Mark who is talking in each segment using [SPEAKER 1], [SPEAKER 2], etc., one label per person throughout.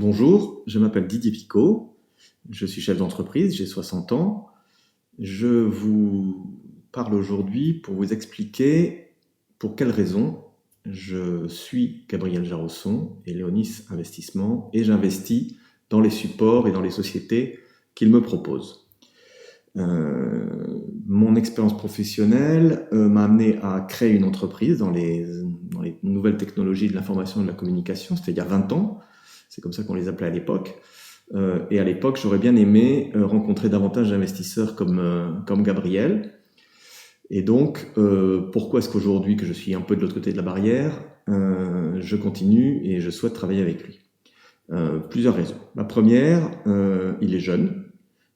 [SPEAKER 1] Bonjour, je m'appelle Didier Picot, je suis chef d'entreprise, j'ai 60 ans. Je vous parle aujourd'hui pour vous expliquer pour quelles raisons je suis Gabriel Jarosson et Léonis Investissement et j'investis dans les supports et dans les sociétés qu'ils me proposent. Mon expérience professionnelle m'a amené à créer une entreprise dans les nouvelles technologies de l'information et de la communication, c'était il y a 20 ans. C'est comme ça qu'on les appelait à l'époque. Et à l'époque, j'aurais bien aimé rencontrer davantage d'investisseurs comme Gabriel. Et donc, pourquoi est-ce qu'aujourd'hui, que je suis un peu de l'autre côté de la barrière, je continue et je souhaite travailler avec lui? Plusieurs raisons. La première, il est jeune.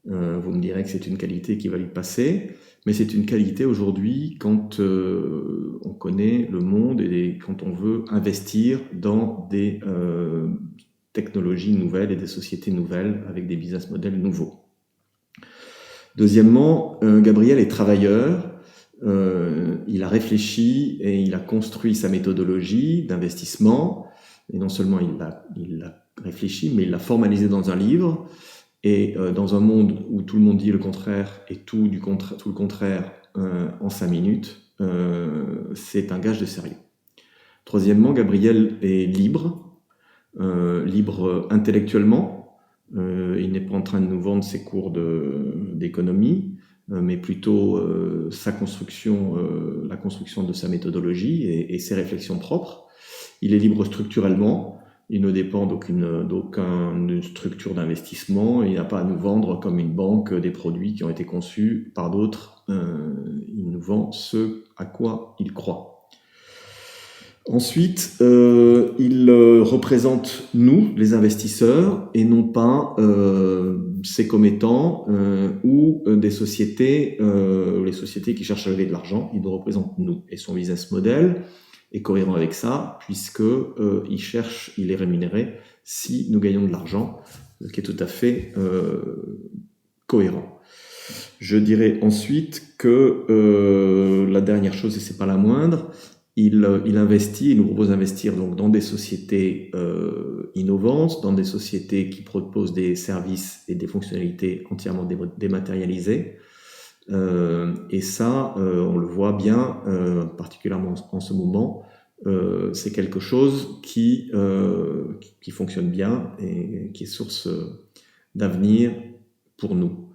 [SPEAKER 1] Vous me direz que c'est une qualité qui va lui passer, mais c'est une qualité aujourd'hui quand on connaît le monde et quand on veut investir dans des technologies nouvelles et des sociétés nouvelles avec des business models nouveaux. Deuxièmement, Gabriel est travailleur, il a réfléchi et il a construit sa méthodologie d'investissement, et non seulement il l'a réfléchi, mais il l'a formalisé dans un livre, et dans un monde où tout le monde dit le contraire et tout le contraire en 5 minutes, c'est un gage de sérieux. Troisièmement, Gabriel est libre, libre intellectuellement. Il n'est pas en train de nous vendre ses cours d'économie, mais plutôt la construction de sa méthodologie et ses réflexions propres. Il est libre structurellement. Il ne dépend d'aucune structure d'investissement. Il n'a pas à nous vendre comme une banque des produits qui ont été conçus par d'autres. Il nous vend ce à quoi il croit. Ensuite, il représente nous, les investisseurs, et non pas ses commettants ou des sociétés, les sociétés qui cherchent à lever de l'argent. Il nous représente nous. Et son business model est cohérent avec ça, puisque il est rémunéré si nous gagnons de l'argent, ce qui est tout à fait cohérent. Je dirais ensuite que la dernière chose, et c'est pas la moindre, il investit, il nous propose d'investir donc dans des sociétés innovantes, dans des sociétés qui proposent des services et des fonctionnalités entièrement dématérialisées. Et ça, on le voit bien, particulièrement en ce moment, c'est quelque chose qui fonctionne bien et qui est source d'avenir pour nous.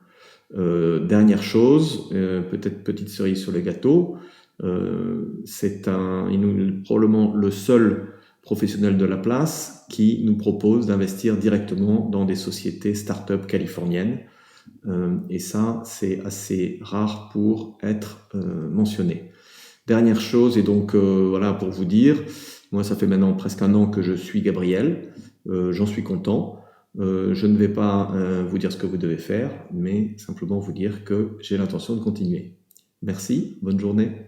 [SPEAKER 1] Dernière chose, peut-être petite cerise sur le gâteau, il est probablement le seul professionnel de la place qui nous propose d'investir directement dans des sociétés start-up californiennes. Et ça, c'est assez rare pour être mentionné. Dernière chose, et donc voilà pour vous dire, moi ça fait maintenant presque 1 an que je suis Gabriel, j'en suis content. Je ne vais pas vous dire ce que vous devez faire, mais simplement vous dire que j'ai l'intention de continuer. Merci, bonne journée.